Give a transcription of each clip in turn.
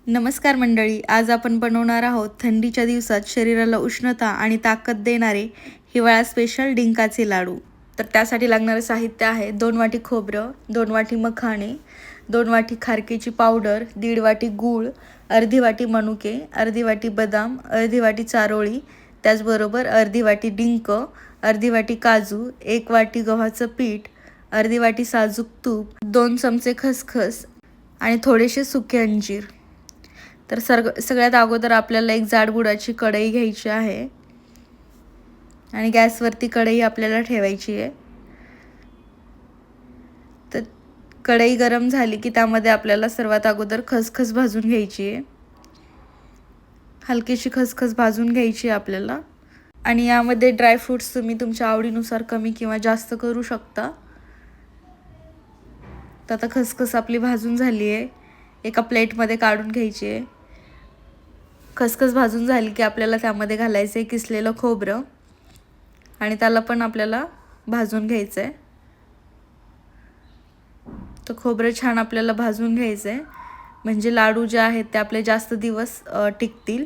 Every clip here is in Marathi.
नमस्कार मंडळी, आज आपण बनवणार आहोत थंडीच्या दिवसात शरीराला उष्णता आणि ताकद देणारे हिवाळा स्पेशल डिंकाचे लाडू. तर त्यासाठी लागणारे साहित्य आहे 2 वाटी खोबरं, 2 वाटी मखाणे, 2 वाटी खारकेची पावडर, 1.5 वाटी गूळ, अर्धी वाटी मनुके, अर्धी वाटी बदाम, अर्धी वाटी चारोळी, त्याचबरोबर अर्धी वाटी डिंक, अर्धी वाटी काजू, 1 वाटी गव्हाचं पीठ, अर्धी वाटी साजूक तूप, 2 चमचे खसखस आणि थोडेसे सुके अंजीर. तर सगळ्यात अगोदर आपल्याला एक जाड बुडाची कढई घ्यायची आहे आणि गॅसवरती कढई आपल्याला ठेवायची आहे. तर कढई गरम झाली की त्यामध्ये आपल्याला सर्वात अगोदर खसखस भाजून घ्यायची आहे. हलकीशी खसखस भाजून घ्यायची आहे आपल्याला. आणि यामध्ये ड्रायफ्रूट्स तुम्ही तुमच्या आवडीनुसार कमी किंवा जास्त करू शकता. तर आता खसखस आपली भाजून झाली आहे, एका प्लेटमध्ये काढून घ्यायची आहे. खसखस भाजून झाली की आपल्याला त्यामध्ये घालायचं आहे किसलेलं खोबरं आणि त्याला पण आपल्याला भाजून घ्यायचं आहे. तर खोबरं छान आपल्याला भाजून घ्यायचं आहे, म्हणजे लाडू जे आहेत ते आपले जास्त दिवस टिकतील.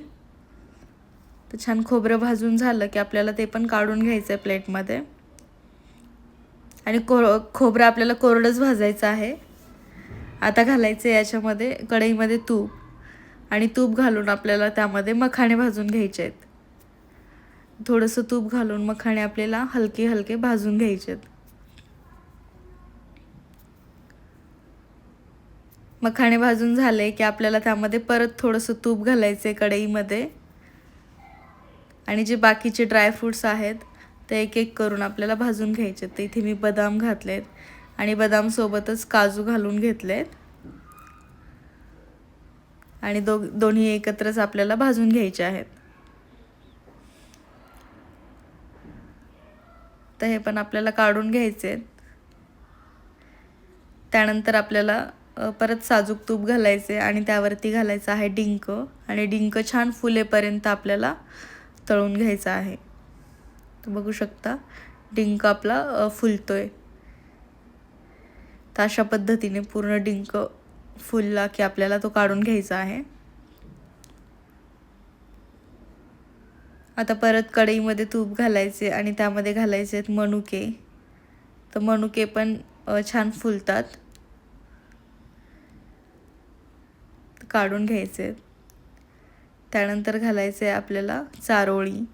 तर छान खोबरं भाजून झालं की आपल्याला ते पण काढून घ्यायचं आहे प्लेटमध्ये. आणि खोबरं आपल्याला कोरडंच भाजायचं आहे. आता घालायचं आहे याच्यामध्ये कढईमध्ये तूप आणि तूप घालून आपल्याला त्यामध्ये मखाणे भाजून घ्यायचे आहेत. थोडंसं तूप घालून मखाणे आपल्याला हलके हलके भाजून घ्यायचे आहेत. मखाणे भाजून झाले की आपल्याला त्यामध्ये परत थोडंसं तूप घालायचं आहे कढईमध्ये आणि जे बाकीचे ड्रायफ्रूट्स आहेत ते एक एक करून आपल्याला भाजून घ्यायचे. तर इथे मी बदाम घातलेत आणि बदामसोबतच काजू घालून घेतलेत आणि दोन्ही एकत्रच आपल्याला भाजून घ्यायचे आहेत. तर हे पण आपल्याला काढून घ्यायचे आहेत. त्यानंतर आपल्याला परत साजूक तूप घालायचे आणि त्यावरती घालायचं आहे डिंक आणि डिंक छान फुलेपर्यंत आपल्याला तळून घ्यायचा आहे. तर बघू शकता डिंक आपला फुलतोय. तर अशा पद्धतीने पूर्ण डिंक फुलला की आपल्याला तो काढून घ्यायचा आहे. आता परत कढईमध्ये तूप घालायचे आणि त्यामध्ये घालायचे आहेत मनुके. तर मनुके पण छान फुलतात. काढून घ्यायचे. त्यानंतर घालायचे आपल्याला चारोळी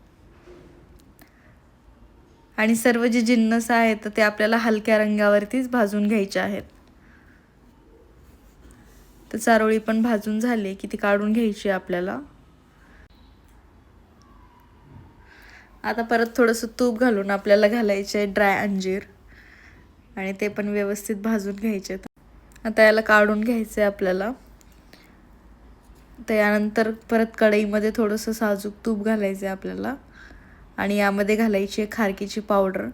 आणि सर्व जे जिन्नस आहेत ते आपल्याला हलक्या रंगावरतीच भाजून घ्यायचे आहेत. तर चारोळी पण भाजून झाली की ती काढून घ्यायची आपल्याला. आता परत थोडंसं तूप घालून आपल्याला घालायचे आहे ड्राय अंजीर आणि ते पण व्यवस्थित भाजून घ्यायचे. आता याला काढून घ्यायचं आहे आपल्याला. तर यानंतर परत कढईमध्ये थोडंसं साजूक तूप घालायचं आहे आपल्याला आणि यामध्ये घालायची आहे खारकीची पावडर.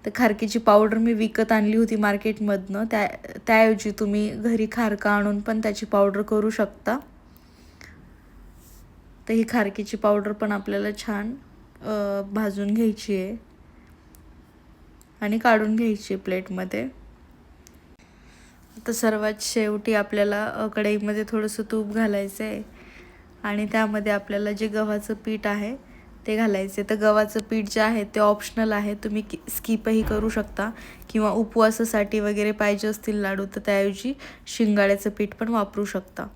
तर खारकीची पावडर मी विकत आणली होती मार्केटमधनं. त्याऐवजी तुम्ही घरी खारका आणून पण त्याची पावडर करू शकता. तर ही खारकीची पावडर पण आपल्याला छान भाजून घ्यायची आहे आणि काढून घ्यायची प्लेटमध्ये. तर सर्वात शेवटी आपल्याला कढईमध्ये थोडंसं तूप घालायचं आहे आणि त्यामध्ये आपल्याला जे गव्हाचं पीठ आहे ते घालायचे. तर गव्हाचं पीठ जे आहे ते ऑप्शनल आहे, तुम्ही स्किपही करू शकता किंवा उपवासासाठी वगैरे पाहिजे असतील लाडू तर त्याऐवजी शिंगाड्याचं पीठ पण वापरू शकता.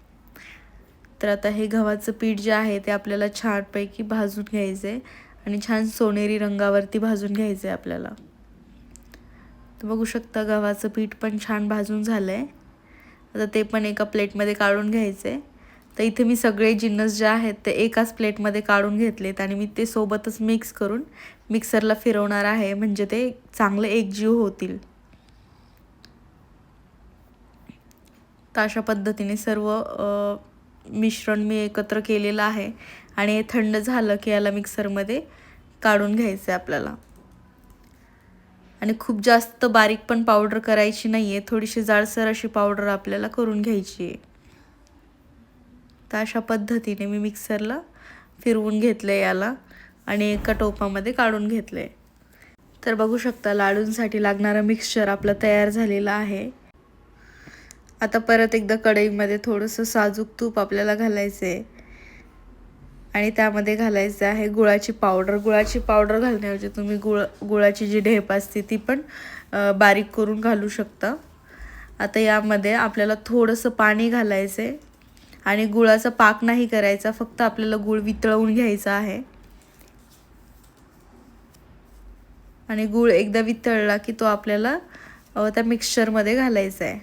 तर आता हे गव्हाचं पीठ जे आहे ते आपल्याला छानपैकी भाजून घ्यायचं आहे आणि छान सोनेरी रंगावरती भाजून घ्यायचं आहे आपल्याला. तर बघू शकता गव्हाचं पीठ पण छान भाजून झालं आहे. आता ते पण एका प्लेटमध्ये काढून घ्यायचं आहे. तर इथे मी सगळे जिन्नस जे आहेत ते एकाच प्लेटमध्ये काढून घेतलेत आणि मी ते सोबतच मिक्स करून मिक्सरला फिरवणार आहे, म्हणजे ते चांगले एकजीव होतील. तर अशा पद्धतीने सर्व मिश्रण मी एकत्र केलेलं आहे आणि हे थंड झालं की याला मिक्सरमध्ये काढून घ्यायचं आहे आपल्याला. आणि खूप जास्त बारीक पण पावडर करायची नाही आहे, थोडीशी जाडसर अशी पावडर आपल्याला करून घ्यायची आहे. तर अशा पद्धतीने मी मिक्सरला फिरवून घेतलं याला आणि एका टोपामध्ये काढून घेतलं आहे. तर बघू शकता लाडूंसाठी लागणारं मिक्सचर आपलं तयार झालेलं आहे. आता परत एकदा कढईमध्ये थोडंसं साजूक तूप आपल्याला घालायचं आहे आणि त्यामध्ये घालायचं आहे गुळाची पावडर. गुळाची पावडर घालण्याऐवजी तुम्ही गुळाची जी ढेप असते ती पण बारीक करून घालू शकता. आता यामध्ये आपल्याला थोडंसं पाणी घालायचं आहे आणि गुळाचा पाक नाही करायचा, फक्त आपल्याला गुळ वितळवून घ्यायचा आहे. आणि गुळ एकदा वितळला की तो आपल्याला त्या मिक्सचरमध्ये घालायचा आहे.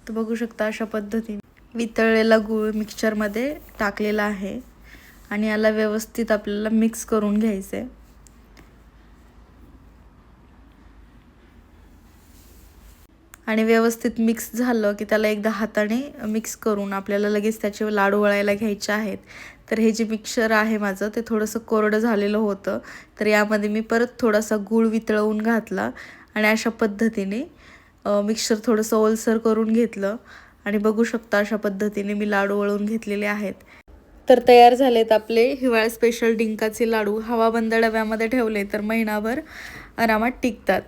तर बघू शकता अशा पद्धतीने वितळलेला गूळ मिक्सचरमध्ये टाकलेला आहे आणि याला व्यवस्थित आपल्याला मिक्स करून घ्यायचं आहे. आणि व्यवस्थित मिक्स झालं की त्याला एकदा हाताने मिक्स करून आपल्याला लगेच त्याचे लाडू वळायला घ्यायचे आहेत. तर हे जे मिक्सचर आहे माझं ते थोडंसं कोरडं झालेलं होतं, तर यामध्ये मी परत थोडासा गूळ वितळवून घातला आणि अशा पद्धतीने मिक्सचर थोडंसं ओलसर करून घेतलं आणि बघू शकता अशा पद्धतीने मी लाडू वळून घेतलेले आहेत. तर तयार झालेत आपले हिवाळा स्पेशल डिंकाचे लाडू. हवाबंद डब्यामध्ये ठेवले तर महिनाभर आरामात टिकतात.